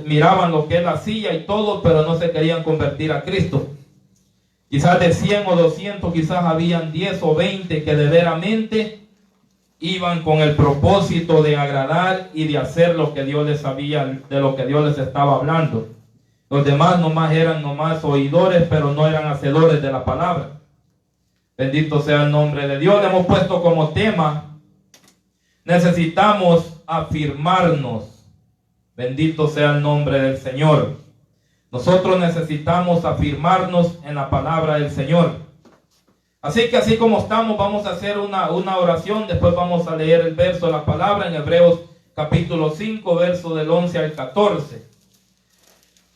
miraban lo que él hacía y todo, pero no se querían convertir a Cristo. Quizás de 100 o 200, quizás habían 10 o 20 que de veramente iban con el propósito de agradar y de hacer lo que Dios les sabía, de lo que Dios les estaba hablando. Los demás eran oidores, pero no eran hacedores de la palabra. Bendito sea el nombre de Dios. Le hemos puesto como tema: necesitamos afirmarnos. Bendito sea el nombre del Señor. Nosotros necesitamos afirmarnos en la palabra del Señor. Así que así como estamos, vamos a hacer una oración. Después vamos a leer el verso de la palabra en Hebreos capítulo 5, verso del 11 al 14.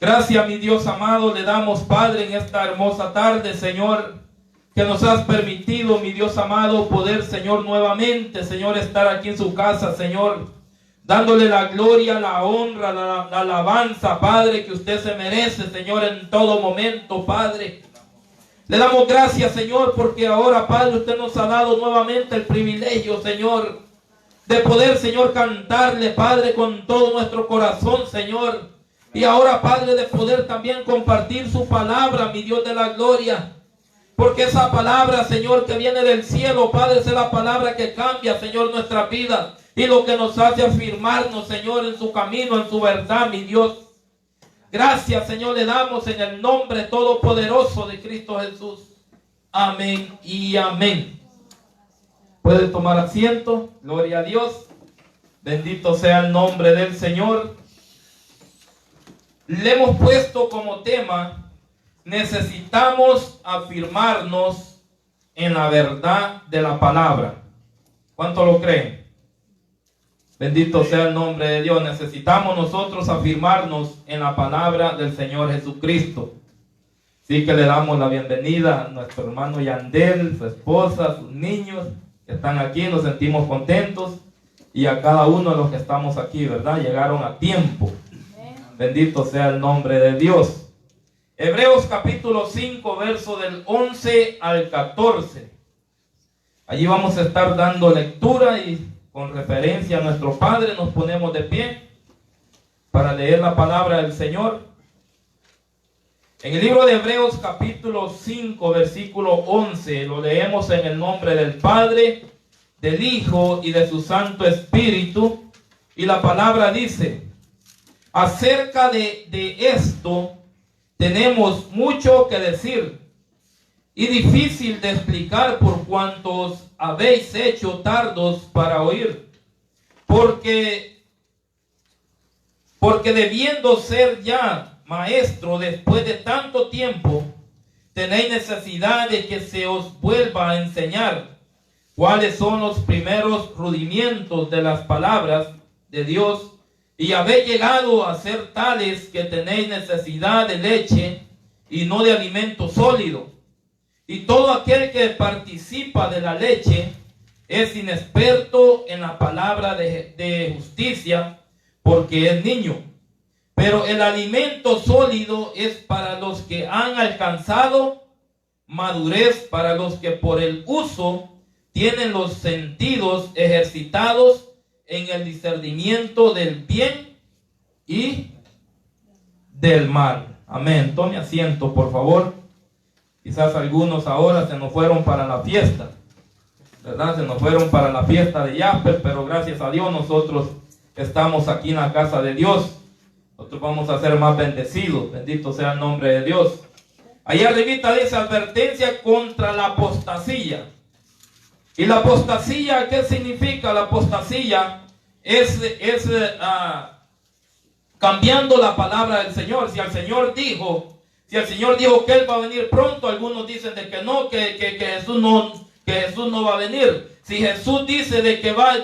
Gracias, mi Dios amado, le damos, Padre, en esta hermosa tarde, Señor, que nos has permitido, mi Dios amado, poder, Señor, nuevamente, Señor, estar aquí en su casa, Señor, dándole la gloria, la honra, la alabanza, Padre, que usted se merece, Señor, en todo momento, Padre. Le damos gracias, Señor, porque ahora, Padre, usted nos ha dado nuevamente el privilegio, Señor, de poder, Señor, cantarle, Padre, con todo nuestro corazón, Señor. Y ahora, Padre, de poder también compartir su palabra, mi Dios de la gloria. Porque esa palabra, Señor, que viene del cielo, Padre, es la palabra que cambia, Señor, nuestra vida. Y lo que nos hace afirmarnos, Señor, en su camino, en su verdad, mi Dios. Gracias, Señor, le damos en el nombre todopoderoso de Cristo Jesús. Amén y amén. Puede tomar asiento. Gloria a Dios. Bendito sea el nombre del Señor. Le hemos puesto como tema: necesitamos afirmarnos en la verdad de la palabra. ¿Cuánto lo creen? Bendito sea el nombre de Dios. Necesitamos nosotros afirmarnos en la palabra del Señor Jesucristo. Así que le damos la bienvenida a nuestro hermano Yandel, su esposa, sus niños que están aquí. Nos sentimos contentos. Y a cada uno de los que estamos aquí, ¿verdad? Llegaron a tiempo. Bendito sea el nombre de Dios. Hebreos capítulo 5, verso del 11 al 14. Allí vamos a estar dando lectura y con referencia a nuestro Padre nos ponemos de pie para leer la palabra del Señor. En el libro de Hebreos capítulo 5, versículo 11, lo leemos en el nombre del Padre, del Hijo y de su Santo Espíritu. Y la palabra dice: acerca de esto tenemos mucho que decir y difícil de explicar, por cuantos habéis hecho tardos para oír. Porque debiendo ser ya maestro después de tanto tiempo, tenéis necesidad de que se os vuelva a enseñar cuáles son los primeros rudimientos de las palabras de Dios. Y habéis llegado a ser tales que tenéis necesidad de leche y no de alimento sólido. Y todo aquel que participa de la leche es inexperto en la palabra de justicia, porque es niño. Pero el alimento sólido es para los que han alcanzado madurez, para los que por el uso tienen los sentidos ejercitados en el discernimiento del bien y del mal. Amén. Tome asiento, por favor. Quizás algunos ahora se nos fueron para la fiesta, ¿verdad? Se nos fueron para la fiesta de Jasper, pero gracias a Dios nosotros estamos aquí en la casa de Dios. Nosotros vamos a ser más bendecidos. Bendito sea el nombre de Dios. Ahí arribita dice: advertencia contra la apostasía. ¿Y la apostasía qué significa? La apostasía es cambiando la palabra del Señor. Si el Señor dijo que Él va a venir pronto, algunos dicen de que no, que Jesús no va a venir. Si Jesús dice de que va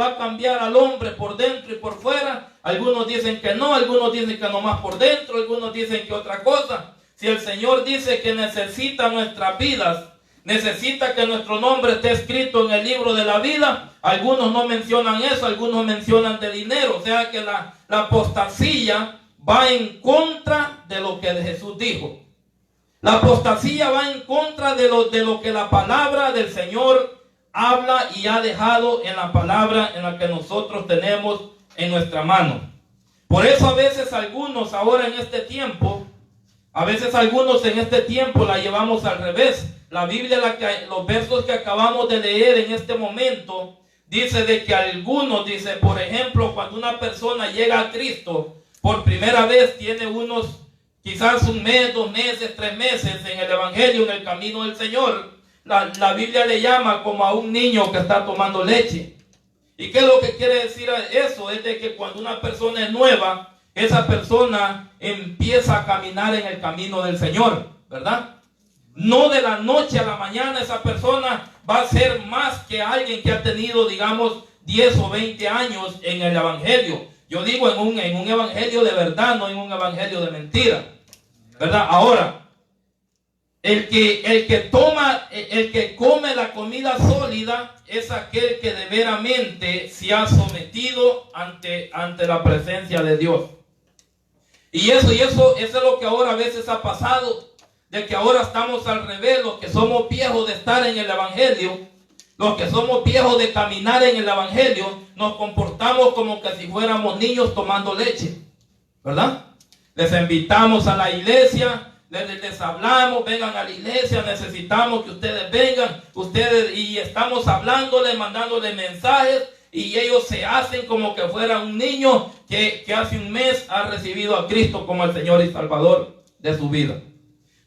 a cambiar al hombre por dentro y por fuera, algunos dicen que no, algunos dicen que nomás por dentro, algunos dicen que otra cosa. Si el Señor dice que necesita nuestras vidas, necesita que nuestro nombre esté escrito en el libro de la vida, algunos no mencionan eso, algunos mencionan de dinero. O sea que la apostasía va en contra de lo que Jesús dijo. La apostasía va en contra de lo que la palabra del Señor habla y ha dejado en la palabra en la que nosotros tenemos en nuestra mano. Por eso a veces algunos ahora en este tiempo, la llevamos al revés. La Biblia, los versos que acabamos de leer en este momento, dice de que algunos, dice, por ejemplo, cuando una persona llega a Cristo por primera vez, tiene quizás un mes, 2 meses, 3 meses en el Evangelio, en el camino del Señor. La Biblia le llama como a un niño que está tomando leche. ¿Y qué es lo que quiere decir eso? Es de que cuando una persona es nueva, esa persona empieza a caminar en el camino del Señor, ¿verdad? No de la noche a la mañana esa persona va a ser más que alguien que ha tenido, digamos, 10 o 20 años en el Evangelio. Yo digo en un Evangelio de verdad, no en un Evangelio de mentira, ¿verdad? Ahora, el que come la comida sólida es aquel que de veramente se ha sometido ante la presencia de Dios. Y eso es lo que ahora a veces ha pasado, de que ahora estamos al revés, los que somos viejos de estar en el Evangelio, los que somos viejos de caminar en el Evangelio, nos comportamos como que si fuéramos niños tomando leche, ¿verdad? Les invitamos a la iglesia, les hablamos, vengan a la iglesia, necesitamos que ustedes vengan, y estamos hablándoles, mandándoles mensajes, y ellos se hacen como que fuera un niño que hace un mes ha recibido a Cristo como el Señor y Salvador de su vida.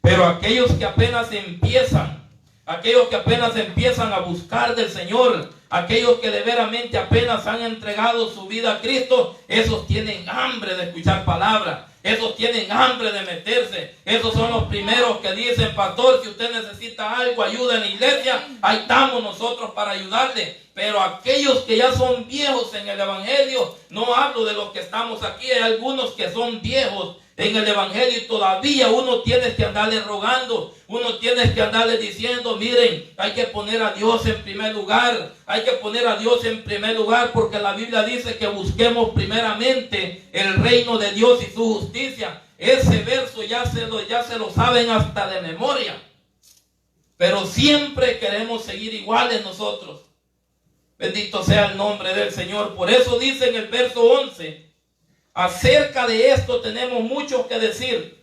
Pero aquellos que apenas empiezan a buscar del Señor, aquellos que de veramente apenas han entregado su vida a Cristo, esos tienen hambre de escuchar palabra, esos tienen hambre de meterse, esos son los primeros que dicen: pastor, si usted necesita algo, ayuda en la iglesia, ahí estamos nosotros para ayudarle. Pero aquellos que ya son viejos en el Evangelio, no hablo de los que estamos aquí, hay algunos que son viejos en el Evangelio y todavía uno tiene que andarle rogando, uno tiene que andarle diciendo: miren, hay que poner a Dios en primer lugar, porque la Biblia dice que busquemos primeramente el reino de Dios y su justicia. Ese verso ya se lo saben hasta de memoria, pero siempre queremos seguir iguales nosotros. Bendito sea el nombre del Señor. Por eso dice en el verso 11, acerca de esto tenemos mucho que decir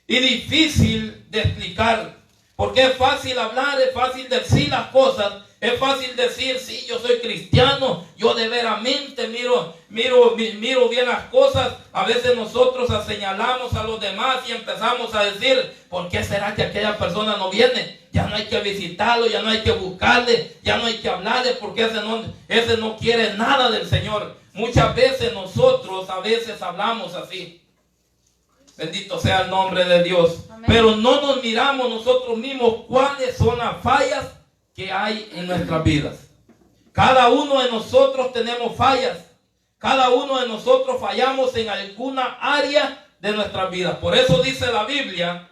y difícil de explicar, porque es fácil hablar, es fácil decir las cosas, es fácil decir: sí, yo soy cristiano, yo de veramente miro bien las cosas. A veces nosotros señalamos a los demás y empezamos a decir: ¿por qué será que aquella persona no viene? Ya no hay que visitarlo, ya no hay que buscarle, ya no hay que hablarle, porque ese no quiere nada del Señor. Muchas veces nosotros hablamos así. Bendito sea el nombre de Dios. Amén. Pero no nos miramos nosotros mismos cuáles son las fallas que hay en nuestras vidas. Cada uno de nosotros tenemos fallas. Cada uno de nosotros fallamos en alguna área de nuestras vidas. Por eso dice la Biblia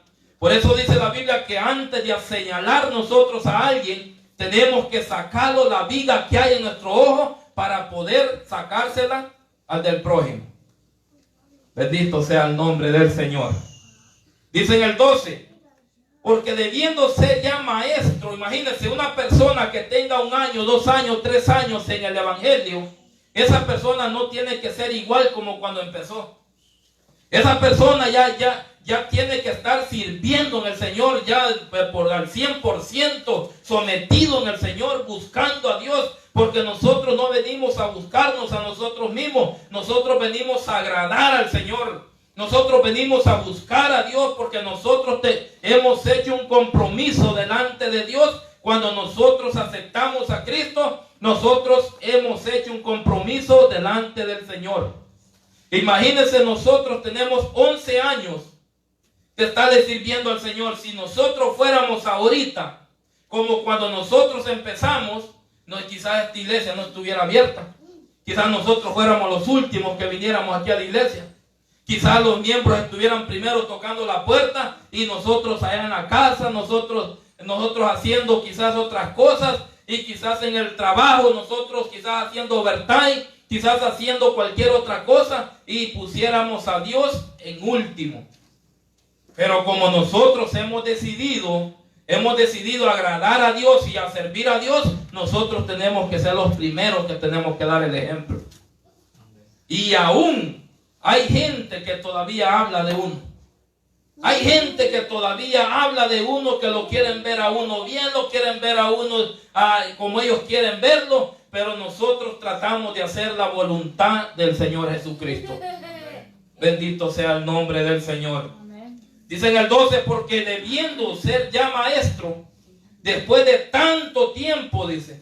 que antes de señalar nosotros a alguien, tenemos que sacarlo la viga que hay en nuestro ojo para poder sacársela al del prójimo. Bendito sea el nombre del Señor. Dice en el 12, porque debiendo ser ya maestro, imagínense una persona que tenga 1 año, 2 años, 3 años en el Evangelio, esa persona no tiene que ser igual como cuando empezó. Esa persona ya tiene que estar sirviendo en el Señor, ya al 100% sometido en el Señor, buscando a Dios, porque nosotros no venimos a buscarnos a nosotros mismos, nosotros venimos a agradar al Señor, nosotros venimos a buscar a Dios, porque nosotros hemos hecho un compromiso delante de Dios. Cuando nosotros aceptamos a Cristo, nosotros hemos hecho un compromiso delante del Señor. Imagínense, nosotros tenemos 11 años de estarle sirviendo al Señor. Si nosotros fuéramos ahorita como cuando nosotros empezamos, quizás esta iglesia no estuviera abierta. Quizás nosotros fuéramos los últimos que viniéramos aquí a la iglesia. Quizás los miembros estuvieran primero tocando la puerta y nosotros allá en la casa, nosotros haciendo quizás otras cosas, y quizás en el trabajo nosotros quizás haciendo overtime, quizás haciendo cualquier otra cosa, y pusiéramos a Dios en último. Pero como nosotros hemos decidido agradar a Dios y a servir a Dios, nosotros tenemos que ser los primeros que tenemos que dar el ejemplo. Y aún hay gente que todavía habla de uno. Hay gente que todavía habla de uno, que lo quieren ver a uno bien, lo quieren ver a uno como ellos quieren verlo, pero nosotros tratamos de hacer la voluntad del Señor Jesucristo. Bendito sea el nombre del Señor. Dice en el 12, porque debiendo ser ya maestro, después de tanto tiempo, dice,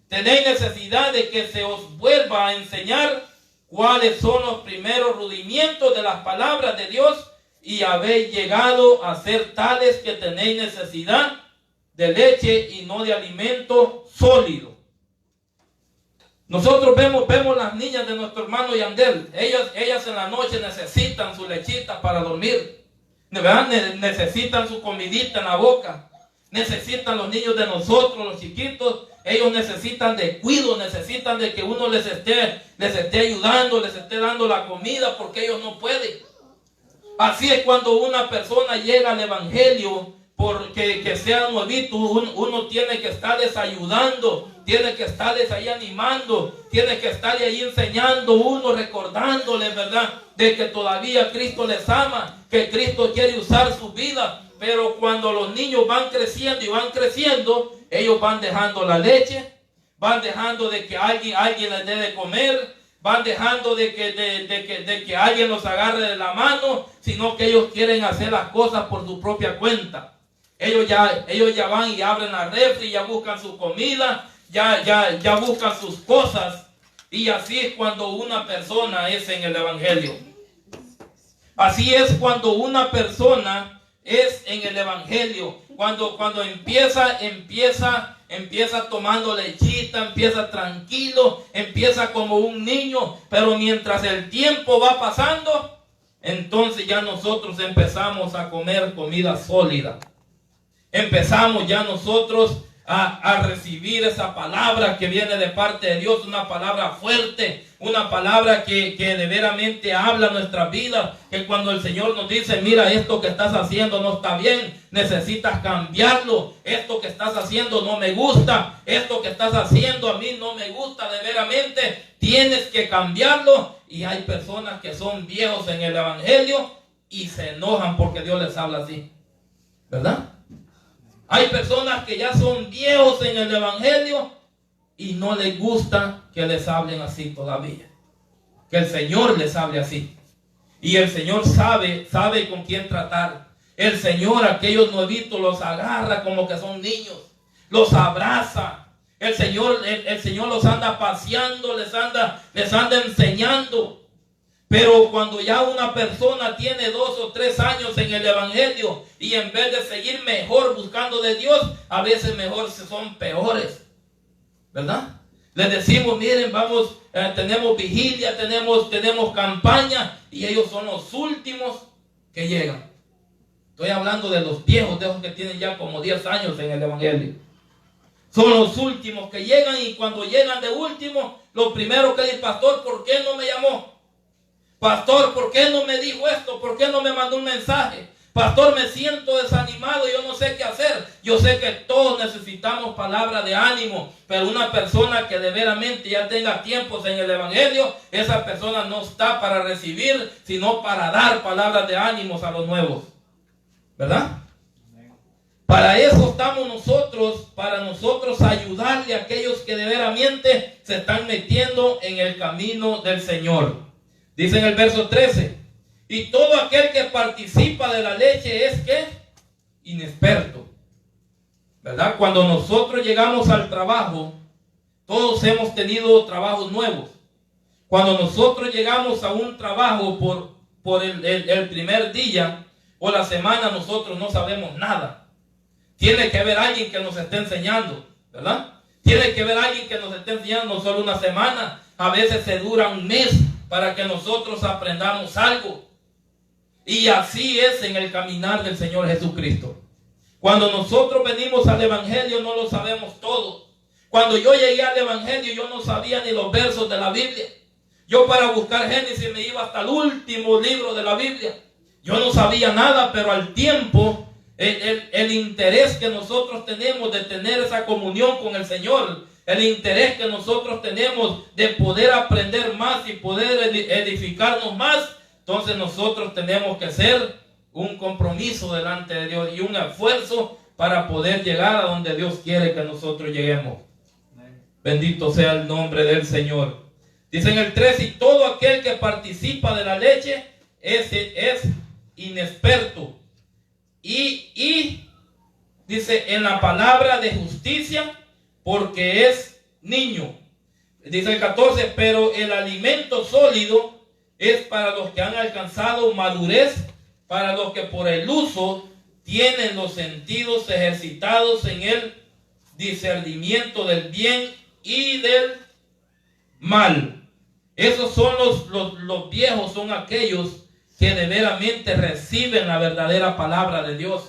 tenéis necesidad de que se os vuelva a enseñar cuáles son los primeros rudimientos de las palabras de Dios, y habéis llegado a ser tales que tenéis necesidad de leche y no de alimento sólido. Nosotros vemos las niñas de nuestro hermano Yandel. Ellas en la noche necesitan su lechita para dormir, ¿verdad? Necesitan su comidita en la boca. Necesitan los niños de nosotros, los chiquitos. Ellos necesitan de cuidado, necesitan de que uno les esté ayudando, les esté dando la comida, porque ellos no pueden. Así es cuando una persona llega al evangelio, porque que sea nuevito, uno tiene que estarles ayudando, tiene que estarles ahí animando, tiene que estarles ahí enseñando uno, recordándoles, ¿verdad?, de que todavía Cristo les ama, que Cristo quiere usar su vida. Pero cuando los niños van creciendo y van creciendo, ellos van dejando la leche, van dejando de que alguien les dé de comer, van dejando de que alguien los agarre de la mano, sino que ellos quieren hacer las cosas por su propia cuenta. Ellos ya van y abren la refri, ya buscan su comida, ya buscan sus cosas. Y así es cuando una persona es en el evangelio. Así es cuando una persona es en el evangelio. Cuando empieza tomando lechita, empieza tranquilo, empieza como un niño, pero mientras el tiempo va pasando, entonces ya nosotros empezamos a comer comida sólida. Empezamos ya nosotros a recibir esa palabra que viene de parte de Dios, una palabra fuerte, una palabra que de veramente habla nuestra vida, que cuando el Señor nos dice, mira, esto que estás haciendo no está bien, necesitas cambiarlo, esto que estás haciendo no me gusta, esto que estás haciendo a mí no me gusta, de veramente tienes que cambiarlo. Y hay personas que son viejos en el evangelio y se enojan porque Dios les habla así, ¿verdad? Hay personas que ya son viejos en el evangelio y no les gusta que les hablen así todavía. Que el Señor les hable así. Y el Señor sabe con quién tratar. El Señor a aquellos nuevitos los agarra como que son niños. Los abraza. El Señor los anda paseando, les anda enseñando. Pero cuando ya una persona tiene 2 o 3 años en el evangelio y en vez de seguir mejor buscando de Dios, a veces mejor son peores, ¿verdad? Les decimos, miren, vamos, tenemos vigilia, tenemos campaña, y ellos son los últimos que llegan. Estoy hablando de los viejos, de esos que tienen ya como 10 años en el evangelio. Son los últimos que llegan, y cuando llegan de último, lo primero que dice, pastor, ¿por qué no me llamó? Pastor, ¿por qué no me dijo esto? ¿Por qué no me mandó un mensaje? Pastor, me siento desanimado, yo no sé qué hacer. Yo sé que todos necesitamos palabra de ánimo, pero una persona que de veramente ya tenga tiempos en el evangelio, esa persona no está para recibir, sino para dar palabras de ánimos a los nuevos, ¿verdad? Para eso estamos nosotros, para nosotros ayudarle a aquellos que de veramente se están metiendo en el camino del Señor. Dice en el verso 13, y todo aquel que participa de la leche es ¿qué? Inexperto, ¿verdad? Cuando nosotros llegamos al trabajo, todos hemos tenido trabajos nuevos. Cuando nosotros llegamos a un trabajo por el primer día o la semana, nosotros no sabemos nada. Tiene que haber alguien que nos esté enseñando, ¿verdad? Tiene que haber alguien que nos esté enseñando, no solo una semana, a veces se dura un mes para que nosotros aprendamos algo. Y así es en el caminar del Señor Jesucristo. Cuando nosotros venimos al evangelio no lo sabemos todo. Cuando yo llegué al evangelio yo no sabía ni los versos de la Biblia. Yo para buscar Génesis me iba hasta el último libro de la Biblia. Yo no sabía nada, pero al tiempo el interés que nosotros tenemos de tener esa comunión con el Señor, el interés que nosotros tenemos de poder aprender más y poder edificarnos más, Entonces nosotros tenemos que hacer un compromiso delante de Dios y un esfuerzo para poder llegar a donde Dios quiere que nosotros lleguemos. Bendito sea el nombre del Señor. Dice en el 3, y todo aquel que participa de la leche es inexperto. Y dice en la palabra de justicia, porque es niño. Dice el 14, pero el alimento sólido es para los que han alcanzado madurez, para los que por el uso tienen los sentidos ejercitados en el discernimiento del bien y del mal. Esos son los viejos, son aquellos que de veramente reciben la verdadera palabra de Dios.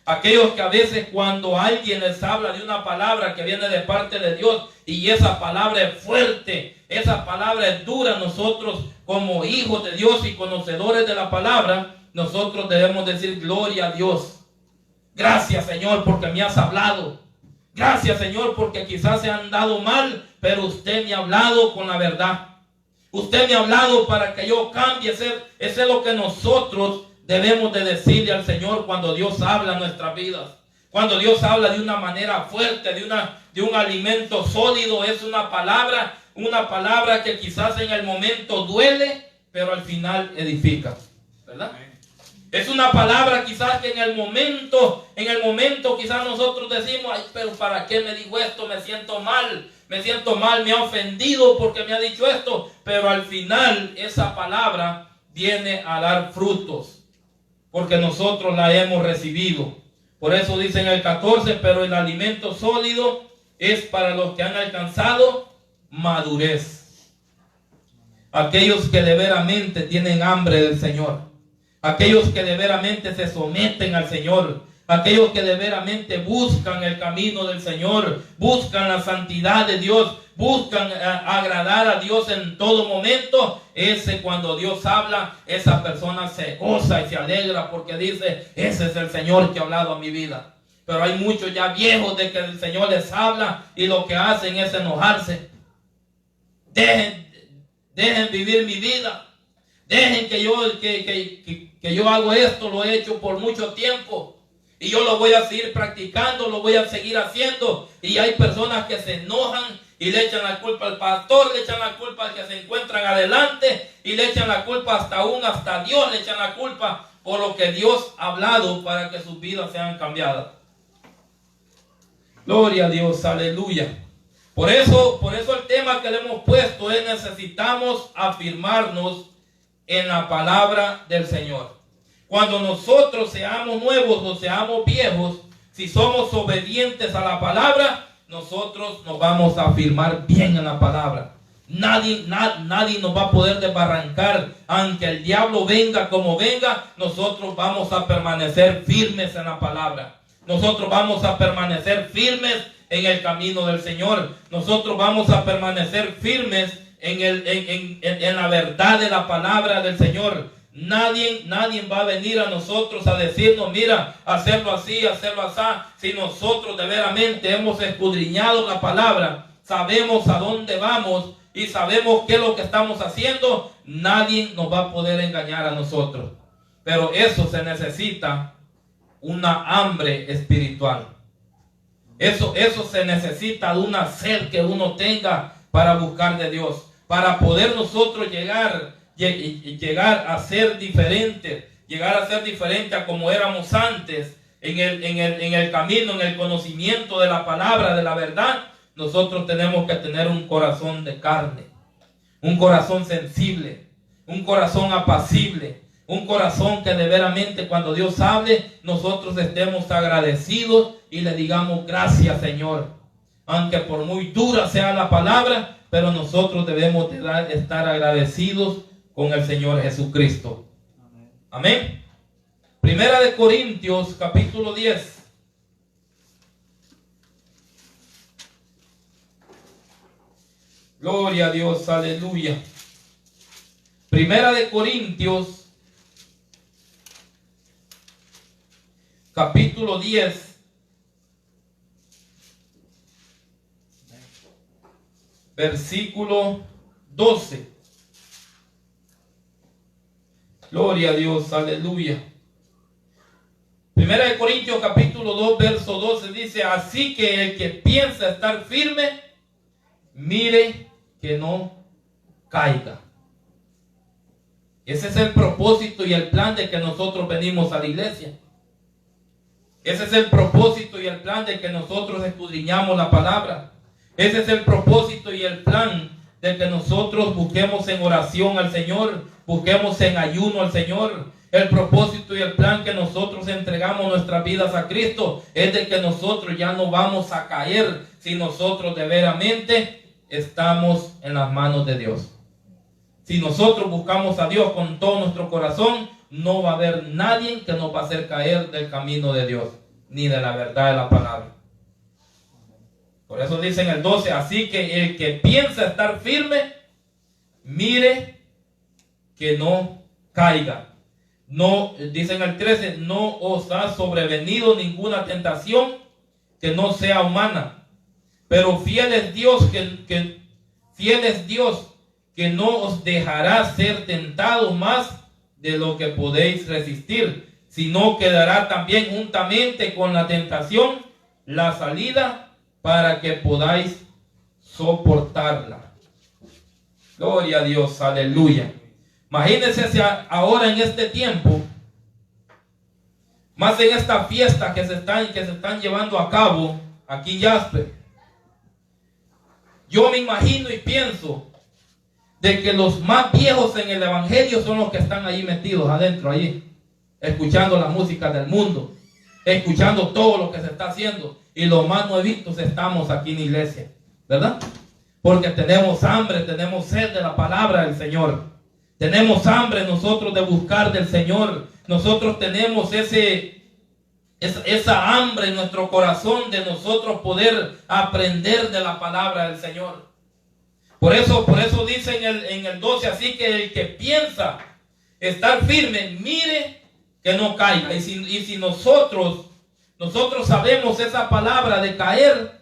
Aquellos que a veces cuando alguien les habla de una palabra que viene de parte de Dios y esa palabra es fuerte, esa palabra es dura, nosotros como hijos de Dios y conocedores de la palabra, nosotros debemos decir gloria a Dios. Gracias, Señor, porque me has hablado. Gracias, Señor, porque quizás se han dado mal, pero usted me ha hablado con la verdad. Usted me ha hablado para que yo cambie. Ese es lo que nosotros debemos de decirle al Señor cuando Dios habla en nuestras vidas. Cuando Dios habla de una manera fuerte, de un alimento sólido, es una palabra que quizás en el momento duele, pero al final edifica, ¿verdad? Es una palabra quizás que en el momento quizás nosotros decimos, ay, pero ¿para qué me dijo esto? Me siento mal, me ha ofendido porque me ha dicho esto. Pero al final esa palabra viene a dar frutos, porque nosotros la hemos recibido. Por eso dice en el 14, pero el alimento sólido es para los que han alcanzado madurez. Aquellos que de veramente tienen hambre del Señor. Aquellos que de veramente se someten al Señor. Aquellos que de veramente buscan el camino del Señor. Buscan la santidad de Dios. Buscan agradar a Dios en todo momento. Cuando Dios habla, esa persona se goza y se alegra porque dice, ese es el Señor que ha hablado a mi vida. Pero hay muchos ya viejos de que el Señor les habla y lo que hacen es enojarse. Dejen vivir mi vida. Dejen que yo hago esto, lo he hecho por mucho tiempo y yo lo voy a seguir practicando, lo voy a seguir haciendo. Y hay personas que se enojan y le echan la culpa al pastor, le echan la culpa al que se encuentran adelante y le echan la culpa hasta Dios, le echan la culpa por lo que Dios ha hablado para que sus vidas sean cambiadas. Gloria a Dios, aleluya. Por eso el tema que le hemos puesto es: necesitamos afirmarnos en la palabra del Señor. Cuando nosotros seamos nuevos o seamos viejos, si somos obedientes a la palabra, nosotros nos vamos a afirmar bien en la palabra. Nadie nos va a poder desbarrancar. Aunque el diablo venga como venga, nosotros vamos a permanecer firmes en la palabra. Nosotros vamos a permanecer firmes en el camino del Señor. Nosotros vamos a permanecer firmes en la verdad de la palabra del Señor. Nadie va a venir a nosotros a decirnos, mira, hacerlo así, hacerlo así. Si nosotros de veramente hemos escudriñado la palabra, sabemos a dónde vamos y sabemos qué es lo que estamos haciendo, nadie nos va a poder engañar a nosotros. Pero eso se necesita una hambre espiritual. Eso se necesita de una sed que uno tenga para buscar de Dios, para poder nosotros llegar a ser diferentes, a como éramos antes, en el camino, en el conocimiento de la palabra, de la verdad. Nosotros tenemos que tener un corazón de carne, un corazón sensible, un corazón apacible, un corazón que de veramente cuando Dios hable, nosotros estemos agradecidos y le digamos gracias, Señor. Aunque por muy dura sea la palabra, pero nosotros debemos de estar agradecidos con el Señor Jesucristo. Amén. Primera de Corintios, capítulo 10. Gloria a Dios, aleluya. Primera de Corintios, capítulo 10. Versículo 12. Gloria a Dios, aleluya. Primera de Corintios capítulo 2, verso 12 dice: así que el que piensa estar firme, mire que no caiga. Ese es el propósito y el plan de que nosotros venimos a la iglesia. Ese es el propósito y el plan de que nosotros escudriñamos la palabra. Ese es el propósito y el plan de que nosotros busquemos en oración al Señor, busquemos en ayuno al Señor. El propósito y el plan que nosotros entregamos nuestras vidas a Cristo es de que nosotros ya no vamos a caer si nosotros de veramente estamos en las manos de Dios. Si nosotros buscamos a Dios con todo nuestro corazón, no va a haber nadie que nos va a hacer caer del camino de Dios, ni de la verdad de la palabra. Por eso dice en el 12, así que el que piensa estar firme, mire que no caiga. No, dice en el 13, no os ha sobrevenido ninguna tentación que no sea humana, pero fiel es Dios que no os dejará ser tentado más de lo que podéis resistir, sino que dará también juntamente con la tentación la salida para que podáis soportarla. Gloria a Dios, aleluya. Imagínense si ahora en este tiempo, más en esta fiesta que se están llevando a cabo aquí en Jasper, yo me imagino y pienso de que los más viejos en el evangelio son los que están ahí metidos adentro, allí, escuchando la música del mundo, escuchando todo lo que se está haciendo, y los más nuevitos estamos aquí en la iglesia, ¿verdad? Porque tenemos hambre, tenemos sed de la palabra del Señor. Tenemos hambre nosotros de buscar del Señor. Nosotros tenemos esa hambre en nuestro corazón de nosotros poder aprender de la palabra del Señor. Por eso dice en el 12, así que el que piensa estar firme, mire que no caiga. Y si nosotros sabemos esa palabra de caer,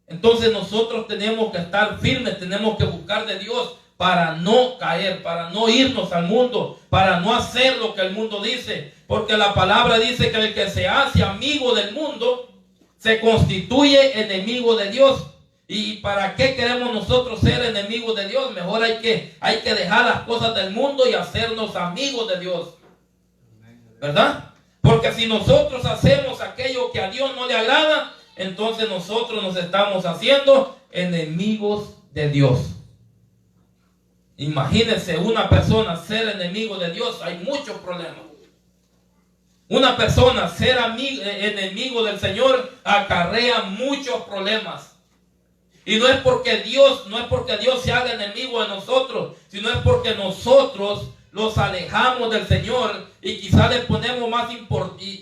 entonces nosotros tenemos que estar firmes, tenemos que buscar de Dios para no caer, para no irnos al mundo, para no hacer lo que el mundo dice. Porque la palabra dice que el que se hace amigo del mundo se constituye enemigo de Dios. ¿Y para qué queremos nosotros ser enemigos de Dios? Mejor hay que dejar las cosas del mundo y hacernos amigos de Dios, ¿verdad? Porque si nosotros hacemos aquello que a Dios no le agrada, entonces nosotros nos estamos haciendo enemigos de Dios. Imagínense una persona ser enemigo de Dios, hay muchos problemas. Una persona ser enemigo del Señor acarrea muchos problemas. Y no es porque Dios se haga enemigo de nosotros, sino es porque nosotros los alejamos del Señor y quizás le ponemos más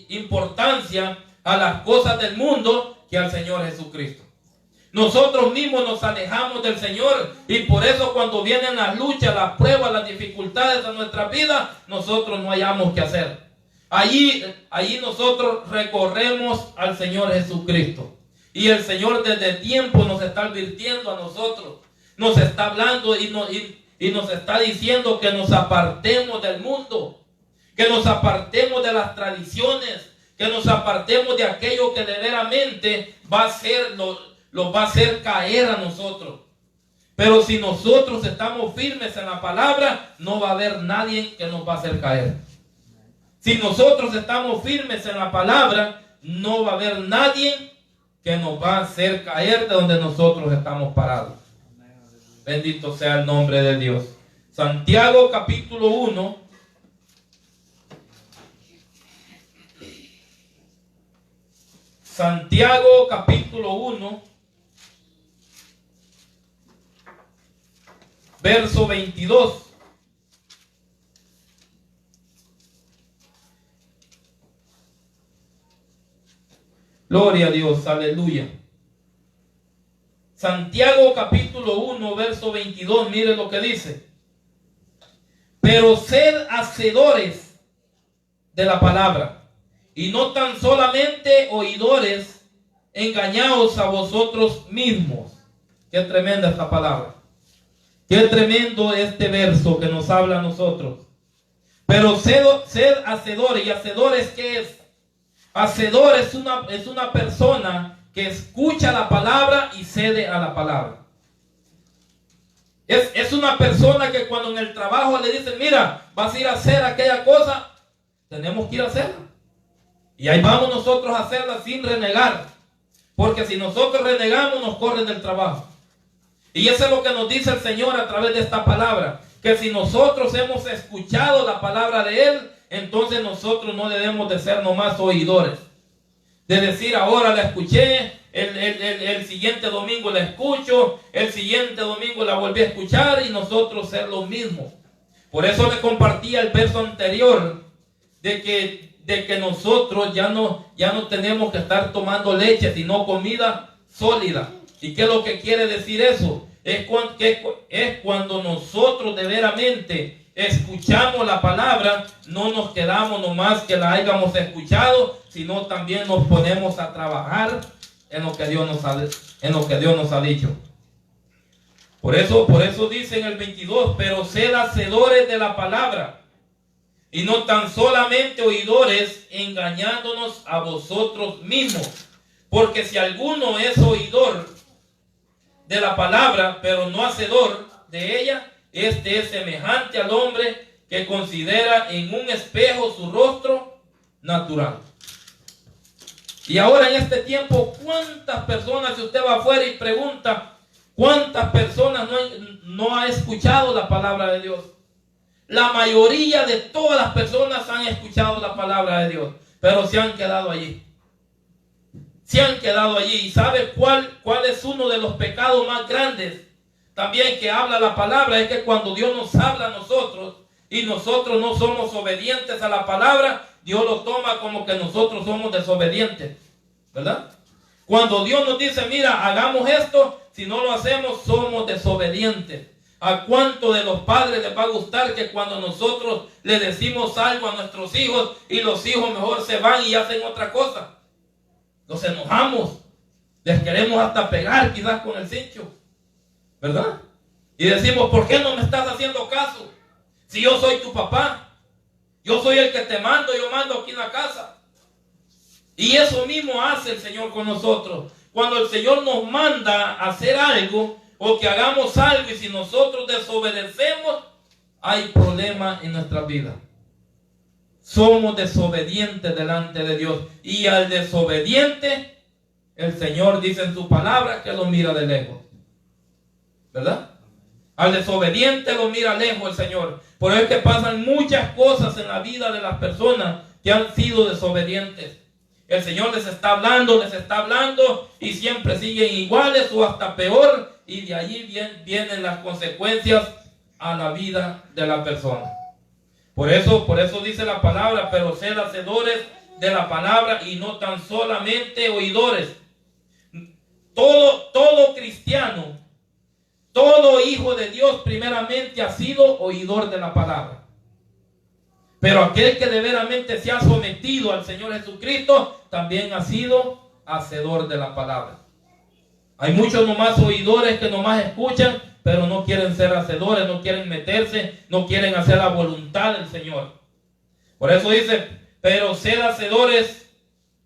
importancia a las cosas del mundo que al Señor Jesucristo. Nosotros mismos nos alejamos del Señor y por eso cuando vienen las luchas, las pruebas, las dificultades de nuestra vida, nosotros no hayamos qué hacer. Allí nosotros recorremos al Señor Jesucristo. Y el Señor desde tiempo nos está advirtiendo a nosotros, nos está hablando y nos está diciendo que nos apartemos del mundo, que nos apartemos de las tradiciones, que nos apartemos de aquello que de veramente los va a hacer caer a nosotros. Pero si nosotros estamos firmes en la palabra, no va a haber nadie que nos va a hacer caer. Si nosotros estamos firmes en la palabra, no va a haber nadie que nos va a hacer caer de donde nosotros estamos parados. Bendito sea el nombre de Dios. Santiago capítulo 1. Santiago capítulo 1. Verso 22. Gloria a Dios, aleluya. Santiago capítulo 1, verso 22, mire lo que dice. Pero sed hacedores de la palabra, y no tan solamente oidores, engañaos a vosotros mismos. Qué tremenda esta palabra. Qué tremendo este verso que nos habla a nosotros. Pero sed hacedores. ¿Y hacedores qué es? Hacedor es una persona que escucha la palabra y cede a la palabra. Es una persona que cuando en el trabajo le dicen, mira, vas a ir a hacer aquella cosa, tenemos que ir a hacerla. Y ahí vamos nosotros a hacerla sin renegar. Porque si nosotros renegamos, nos corren del trabajo. Y eso es lo que nos dice el Señor a través de esta palabra. Que si nosotros hemos escuchado la palabra de Él, entonces nosotros no debemos de ser nomás oidores. De decir, ahora la escuché, el siguiente domingo la escucho, el siguiente domingo la volví a escuchar, y nosotros ser lo mismo. Por eso le compartía el verso anterior de que nosotros ya no tenemos que estar tomando leche, sino comida sólida. ¿Y qué es lo que quiere decir eso? Es cuando nosotros de veramente escuchamos la palabra, no nos quedamos nomás que la hayamos escuchado, sino también nos ponemos a trabajar en lo que Dios nos ha dicho. Por eso dice en el 22, pero sed hacedores de la palabra, y no tan solamente oidores, engañándonos a vosotros mismos. Porque si alguno es oidor de la palabra, pero no hacedor de ella, este es semejante al hombre que considera en un espejo su rostro natural. Y ahora en este tiempo, ¿cuántas personas, si usted va afuera y pregunta, cuántas personas no ha escuchado la palabra de Dios? La mayoría de todas las personas han escuchado la palabra de Dios, pero se han quedado allí. Se han quedado allí. ¿Y sabe cuál es uno de los pecados más grandes también que habla la palabra? Es que cuando Dios nos habla a nosotros y nosotros no somos obedientes a la palabra, Dios lo toma como que nosotros somos desobedientes, ¿verdad? Cuando Dios nos dice, mira, hagamos esto, si no lo hacemos, somos desobedientes. ¿A cuánto de los padres les va a gustar que cuando nosotros le decimos algo a nuestros hijos y los hijos mejor se van y hacen otra cosa? Nos enojamos, les queremos hasta pegar quizás con el cincho, ¿verdad? Y decimos, ¿por qué no me estás haciendo caso? Si yo soy tu papá, yo soy el que te mando, yo mando aquí en la casa. Y eso mismo hace el Señor con nosotros. Cuando el Señor nos manda a hacer algo o que hagamos algo, y si nosotros desobedecemos, hay problemas en nuestra vida. Somos desobedientes delante de Dios. Y al desobediente, el Señor dice en su palabra que lo mira de lejos, ¿verdad? Al desobediente lo mira lejos el Señor. Por eso es que pasan muchas cosas en la vida de las personas que han sido desobedientes. El Señor les está hablando y siempre siguen iguales o hasta peor, y de allí vienen las consecuencias a la vida de la persona. Por eso dice la palabra, pero sed hacedores de la palabra y no tan solamente oidores. Todo cristiano, todo hijo de Dios primeramente ha sido oidor de la palabra. Pero aquel que de veramente se ha sometido al Señor Jesucristo también ha sido hacedor de la palabra. Hay muchos nomás oidores que nomás escuchan, pero no quieren ser hacedores, no quieren meterse, no quieren hacer la voluntad del Señor. Por eso dice, pero sed hacedores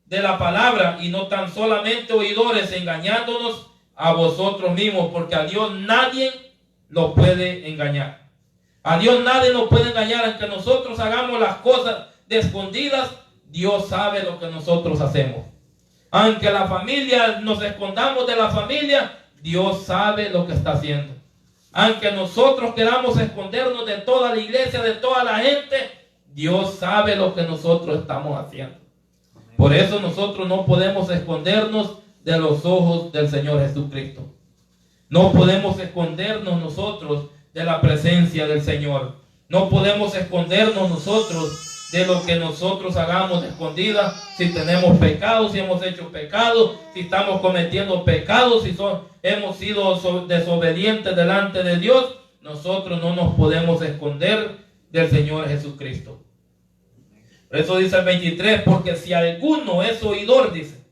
de la palabra y no tan solamente oidores, engañándonos a vosotros mismos, porque a Dios nadie lo puede engañar. A Dios nadie nos puede engañar. Aunque nosotros hagamos las cosas de escondidas, Dios sabe lo que nosotros hacemos. Aunque la familia nos escondamos de la familia, Dios sabe lo que está haciendo. Aunque nosotros queramos escondernos de toda la iglesia, de toda la gente, Dios sabe lo que nosotros estamos haciendo. Por eso nosotros no podemos escondernos de los ojos del Señor Jesucristo. No podemos escondernos nosotros de la presencia del Señor. No podemos escondernos nosotros de lo que nosotros hagamos de escondida. Si tenemos pecados, si hemos hecho pecados, si estamos cometiendo pecados, si hemos sido desobedientes delante de Dios, nosotros no nos podemos esconder del Señor Jesucristo. Por eso dice el 23, porque si alguno es oidor, dice,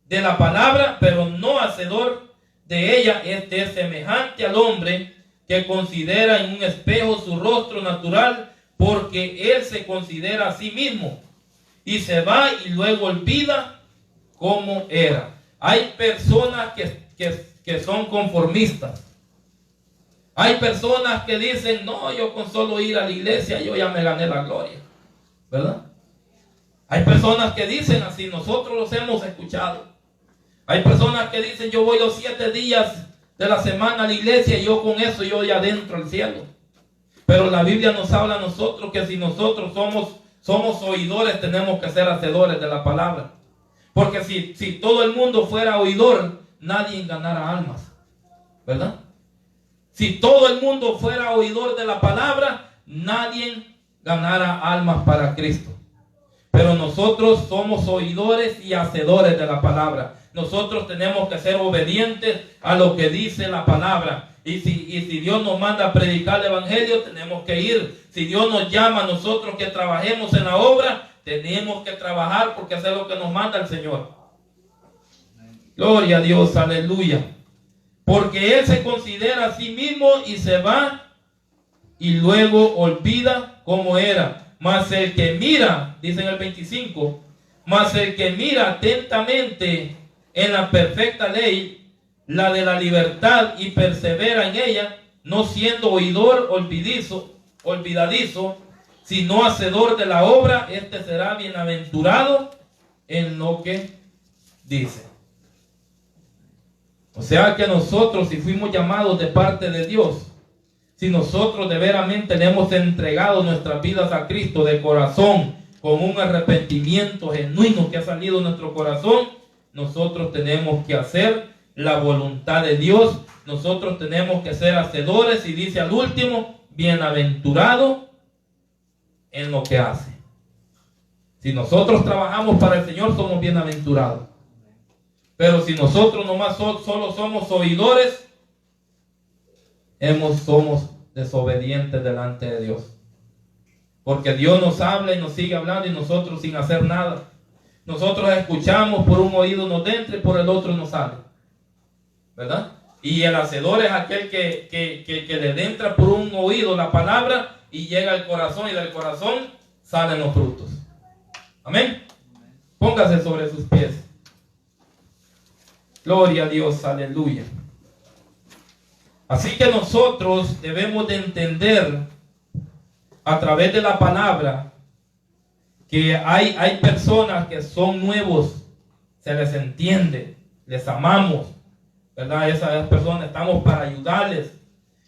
de la palabra, pero no hacedor de ella, este es semejante al hombre que considera en un espejo su rostro natural, porque él se considera a sí mismo y se va y luego olvida cómo era. Hay personas que son conformistas. Hay personas que dicen, no, yo con solo ir a la iglesia yo ya me gané la gloria, ¿verdad? Hay personas que dicen así, nosotros los hemos escuchado. Hay personas que dicen, yo voy los 7 días de la semana a la iglesia y yo con eso yo ya adentro al cielo. Pero la Biblia nos habla a nosotros que si nosotros somos oidores, tenemos que ser hacedores de la palabra. Porque si todo el mundo fuera oidor, nadie ganara almas, ¿verdad? Si todo el mundo fuera oidor de la palabra, nadie ganara almas para Cristo. Pero nosotros somos oidores y hacedores de la palabra. Nosotros tenemos que ser obedientes a lo que dice la palabra. Y si Dios nos manda a predicar el evangelio, tenemos que ir. Si Dios nos llama a nosotros que trabajemos en la obra, tenemos que trabajar porque eso es lo que nos manda el Señor. Gloria a Dios, aleluya. Porque Él se considera a sí mismo y se va y luego olvida cómo era. Mas el que mira, dice en el 25, mas el que mira atentamente en la perfecta ley, la de la libertad, y persevera en ella, no siendo oidor olvidadizo, sino hacedor de la obra, este será bienaventurado en lo que dice. O sea que nosotros, si fuimos llamados de parte de Dios, si nosotros de veramente le hemos entregado nuestras vidas a Cristo de corazón, con un arrepentimiento genuino que ha salido de nuestro corazón, nosotros tenemos que hacer la voluntad de Dios. Nosotros tenemos que ser hacedores, y dice al último, bienaventurado en lo que hace. Si nosotros trabajamos para el Señor, somos bienaventurados. Pero si nosotros nomás solo somos oidores, somos desobedientes delante de Dios. Porque Dios nos habla y nos sigue hablando y nosotros sin hacer nada. Nosotros escuchamos, por un oído nos entra y por el otro nos sale, ¿verdad? Y el hacedor es aquel que le entra por un oído la palabra y llega al corazón, y del corazón salen los frutos. Amén. Póngase sobre sus pies. Gloria a Dios, aleluya. Así que nosotros debemos de entender a través de la palabra que hay personas que son nuevos, se les entiende, les amamos, ¿verdad? Esas personas estamos para ayudarles,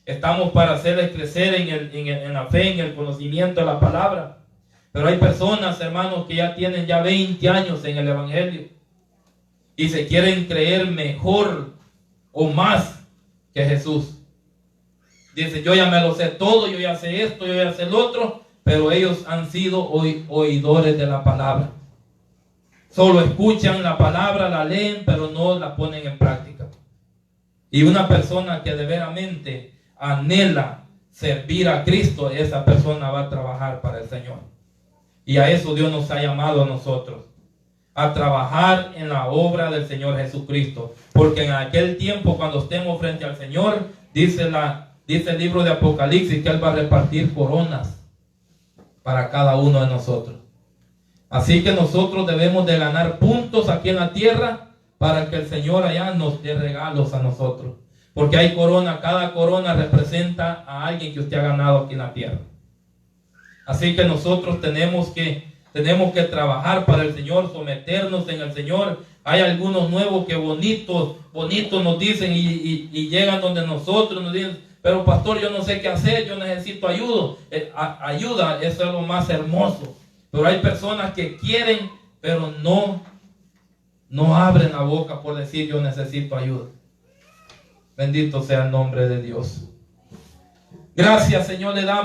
estamos para hacerles crecer en la fe, en el conocimiento de la palabra. Pero hay personas, hermanos, que ya tienen 20 años en el evangelio y se quieren creer mejor o más que Jesús. Dice, yo ya me lo sé todo, yo ya sé esto, yo ya sé lo otro, pero ellos han sido oidores de la palabra. Solo escuchan la palabra, la leen, pero no la ponen en práctica. Y una persona que de veramente anhela servir a Cristo, esa persona va a trabajar para el Señor. Y a eso Dios nos ha llamado a nosotros, a trabajar en la obra del Señor Jesucristo. Porque en aquel tiempo, cuando estemos frente al Señor, dice el libro de Apocalipsis que Él va a repartir coronas para cada uno de nosotros. Así que nosotros debemos de ganar puntos aquí en la tierra para que el Señor allá nos dé regalos a nosotros. Porque hay corona, cada corona representa a alguien que usted ha ganado aquí en la tierra. Así que nosotros tenemos que trabajar para el Señor, someternos en el Señor. Hay algunos nuevos que bonitos nos dicen y llegan donde nosotros, nos dicen, pero pastor, yo no sé qué hacer, yo necesito ayuda, eso es lo más hermoso. Pero hay personas que quieren, pero no abren la boca por decir yo necesito ayuda. Bendito sea el nombre de Dios. Gracias, Señor, le damos.